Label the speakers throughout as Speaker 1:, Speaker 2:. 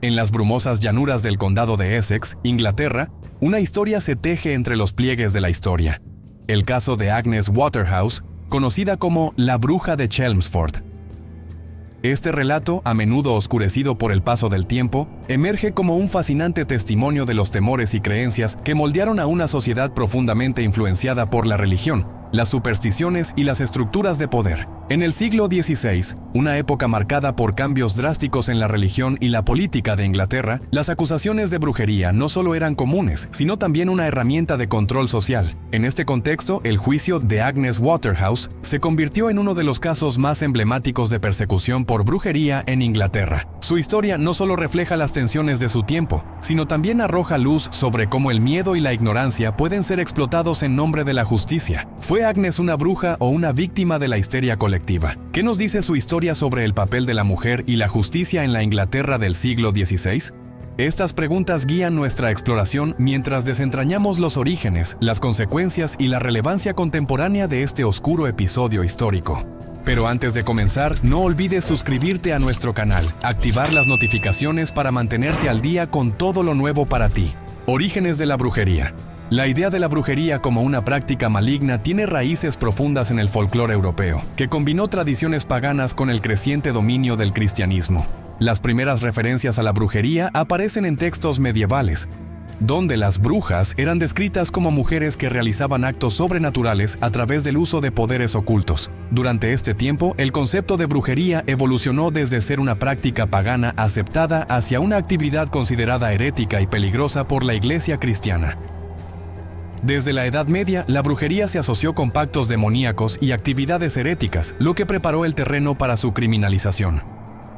Speaker 1: En las brumosas llanuras del condado de Essex, Inglaterra, una historia se teje entre los pliegues de la historia. El caso de Agnes Waterhouse, conocida como la bruja de Chelmsford. Este relato, a menudo oscurecido por el paso del tiempo, emerge como un fascinante testimonio de los temores y creencias que moldearon a una sociedad profundamente influenciada por la religión, las supersticiones y las estructuras de poder. En el siglo XVI, una época marcada por cambios drásticos en la religión y la política de Inglaterra, las acusaciones de brujería no solo eran comunes, sino también una herramienta de control social. En este contexto, el juicio de Agnes Waterhouse se convirtió en uno de los casos más emblemáticos de persecución por brujería en Inglaterra. Su historia no solo refleja las tensiones de su tiempo, sino también arroja luz sobre cómo el miedo y la ignorancia pueden ser explotados en nombre de la justicia. ¿Fue Agnes una bruja o una víctima de la histeria colectiva? ¿Qué nos dice su historia sobre el papel de la mujer y la justicia en la Inglaterra del siglo XVI? Estas preguntas guían nuestra exploración mientras desentrañamos los orígenes, las consecuencias y la relevancia contemporánea de este oscuro episodio histórico. Pero antes de comenzar, no olvides suscribirte a nuestro canal, activar las notificaciones para mantenerte al día con todo lo nuevo para ti. Orígenes de la brujería. La idea de la brujería como una práctica maligna tiene raíces profundas en el folclore europeo, que combinó tradiciones paganas con el creciente dominio del cristianismo. Las primeras referencias a la brujería aparecen en textos medievales, donde las brujas eran descritas como mujeres que realizaban actos sobrenaturales a través del uso de poderes ocultos. Durante este tiempo, el concepto de brujería evolucionó desde ser una práctica pagana aceptada hacia una actividad considerada herética y peligrosa por la Iglesia cristiana. Desde la Edad Media, la brujería se asoció con pactos demoníacos y actividades heréticas, lo que preparó el terreno para su criminalización.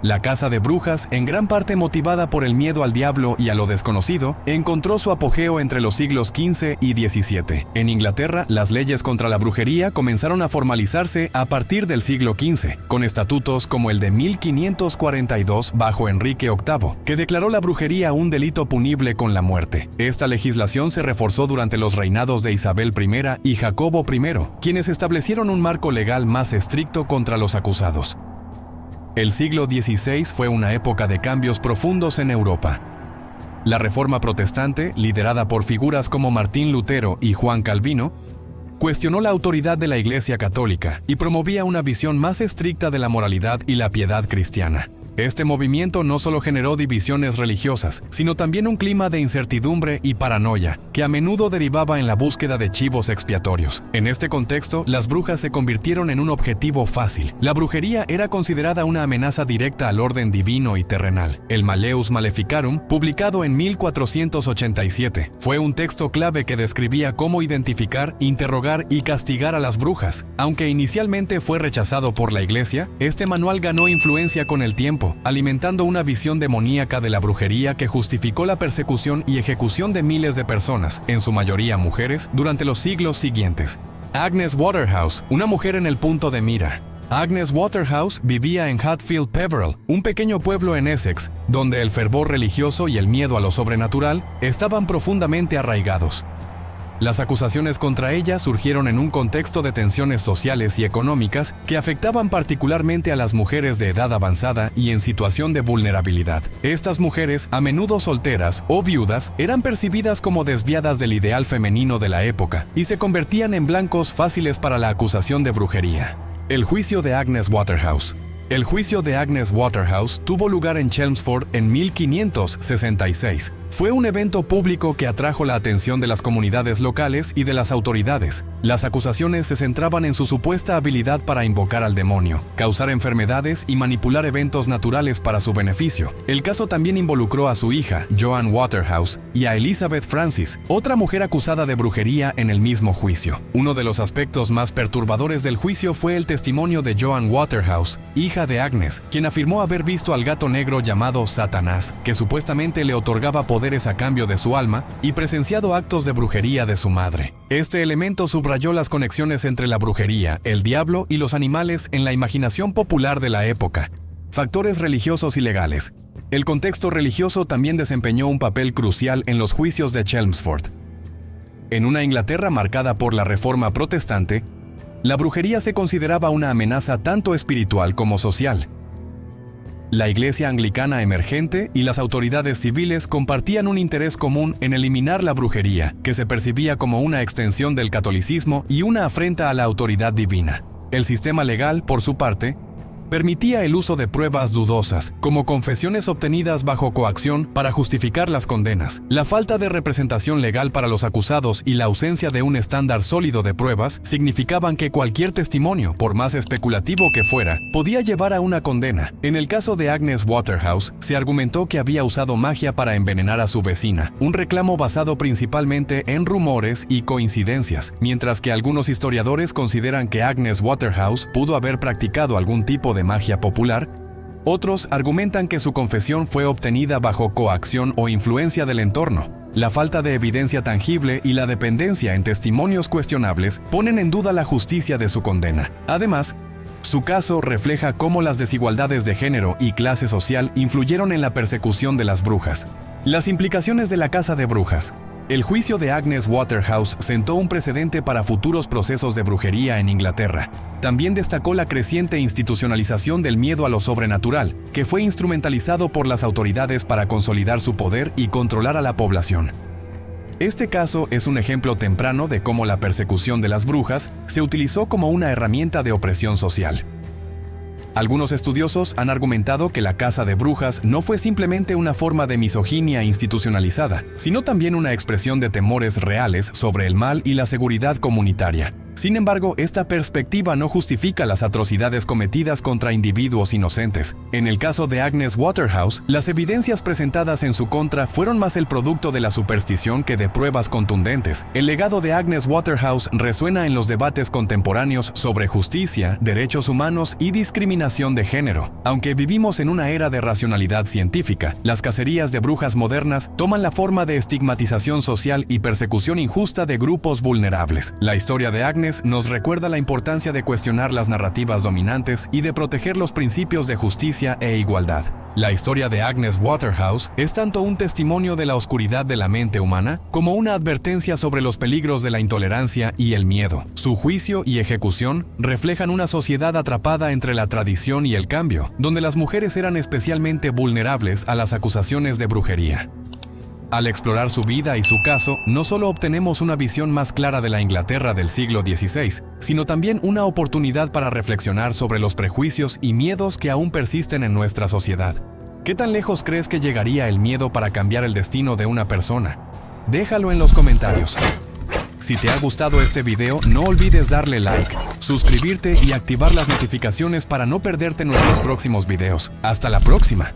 Speaker 1: La caza de brujas, en gran parte motivada por el miedo al diablo y a lo desconocido, encontró su apogeo entre los siglos XV y XVII. En Inglaterra, las leyes contra la brujería comenzaron a formalizarse a partir del siglo XV, con estatutos como el de 1542 bajo Enrique VIII, que declaró la brujería un delito punible con la muerte. Esta legislación se reforzó durante los reinados de Isabel I y Jacobo I, quienes establecieron un marco legal más estricto contra los acusados. El siglo XVI fue una época de cambios profundos en Europa. La Reforma Protestante, liderada por figuras como Martín Lutero y Juan Calvino, cuestionó la autoridad de la Iglesia Católica y promovía una visión más estricta de la moralidad y la piedad cristiana. Este movimiento no solo generó divisiones religiosas, sino también un clima de incertidumbre y paranoia, que a menudo derivaba en la búsqueda de chivos expiatorios. En este contexto, las brujas se convirtieron en un objetivo fácil. La brujería era considerada una amenaza directa al orden divino y terrenal. El Malleus Maleficarum, publicado en 1487, fue un texto clave que describía cómo identificar, interrogar y castigar a las brujas. Aunque inicialmente fue rechazado por la Iglesia, este manual ganó influencia con el tiempo, alimentando una visión demoníaca de la brujería que justificó la persecución y ejecución de miles de personas, en su mayoría mujeres, durante los siglos siguientes. Agnes Waterhouse, una mujer en el punto de mira. Agnes Waterhouse vivía en Hatfield Peverell, un pequeño pueblo en Essex, donde el fervor religioso y el miedo a lo sobrenatural estaban profundamente arraigados. Las acusaciones contra ella surgieron en un contexto de tensiones sociales y económicas que afectaban particularmente a las mujeres de edad avanzada y en situación de vulnerabilidad. Estas mujeres, a menudo solteras o viudas, eran percibidas como desviadas del ideal femenino de la época y se convertían en blancos fáciles para la acusación de brujería. El juicio de Agnes Waterhouse. El juicio de Agnes Waterhouse tuvo lugar en Chelmsford en 1566. Fue un evento público que atrajo la atención de las comunidades locales y de las autoridades. Las acusaciones se centraban en su supuesta habilidad para invocar al demonio, causar enfermedades y manipular eventos naturales para su beneficio. El caso también involucró a su hija, Joan Waterhouse, y a Elizabeth Francis, otra mujer acusada de brujería en el mismo juicio. Uno de los aspectos más perturbadores del juicio fue el testimonio de Joan Waterhouse, hija de Agnes, quien afirmó haber visto al gato negro llamado Satanás, que supuestamente le otorgaba poderes a cambio de su alma, y presenciado actos de brujería de su madre. Este elemento subrayó las conexiones entre la brujería, el diablo y los animales en la imaginación popular de la época. Factores religiosos y legales. El contexto religioso también desempeñó un papel crucial en los juicios de Chelmsford. En una Inglaterra marcada por la Reforma Protestante, la brujería se consideraba una amenaza tanto espiritual como social. La Iglesia Anglicana emergente y las autoridades civiles compartían un interés común en eliminar la brujería, que se percibía como una extensión del catolicismo y una afrenta a la autoridad divina. El sistema legal, por su parte, permitía el uso de pruebas dudosas, como confesiones obtenidas bajo coacción para justificar las condenas. La falta de representación legal para los acusados y la ausencia de un estándar sólido de pruebas significaban que cualquier testimonio, por más especulativo que fuera, podía llevar a una condena. En el caso de Agnes Waterhouse, se argumentó que había usado magia para envenenar a su vecina, un reclamo basado principalmente en rumores y coincidencias, mientras que algunos historiadores consideran que Agnes Waterhouse pudo haber practicado algún tipo de magia popular. Otros argumentan que su confesión fue obtenida bajo coacción o influencia del entorno. La falta de evidencia tangible y la dependencia en testimonios cuestionables ponen en duda la justicia de su condena. Además, su caso refleja cómo las desigualdades de género y clase social influyeron en la persecución de las brujas. Las implicaciones de la caza de brujas. El juicio de Agnes Waterhouse sentó un precedente para futuros procesos de brujería en Inglaterra. También destacó la creciente institucionalización del miedo a lo sobrenatural, que fue instrumentalizado por las autoridades para consolidar su poder y controlar a la población. Este caso es un ejemplo temprano de cómo la persecución de las brujas se utilizó como una herramienta de opresión social. Algunos estudiosos han argumentado que la caza de brujas no fue simplemente una forma de misoginia institucionalizada, sino también una expresión de temores reales sobre el mal y la seguridad comunitaria. Sin embargo, esta perspectiva no justifica las atrocidades cometidas contra individuos inocentes. En el caso de Agnes Waterhouse, las evidencias presentadas en su contra fueron más el producto de la superstición que de pruebas contundentes. El legado de Agnes Waterhouse resuena en los debates contemporáneos sobre justicia, derechos humanos y discriminación de género. Aunque vivimos en una era de racionalidad científica, las cacerías de brujas modernas toman la forma de estigmatización social y persecución injusta de grupos vulnerables. La historia de Agnes nos recuerda la importancia de cuestionar las narrativas dominantes y de proteger los principios de justicia e igualdad. La historia de Agnes Waterhouse es tanto un testimonio de la oscuridad de la mente humana como una advertencia sobre los peligros de la intolerancia y el miedo. Su juicio y ejecución reflejan una sociedad atrapada entre la tradición y el cambio, donde las mujeres eran especialmente vulnerables a las acusaciones de brujería. Al explorar su vida y su caso, no solo obtenemos una visión más clara de la Inglaterra del siglo XVI, sino también una oportunidad para reflexionar sobre los prejuicios y miedos que aún persisten en nuestra sociedad. ¿Qué tan lejos crees que llegaría el miedo para cambiar el destino de una persona? Déjalo en los comentarios. Si te ha gustado este video, no olvides darle like, suscribirte y activar las notificaciones para no perderte nuestros próximos videos. ¡Hasta la próxima!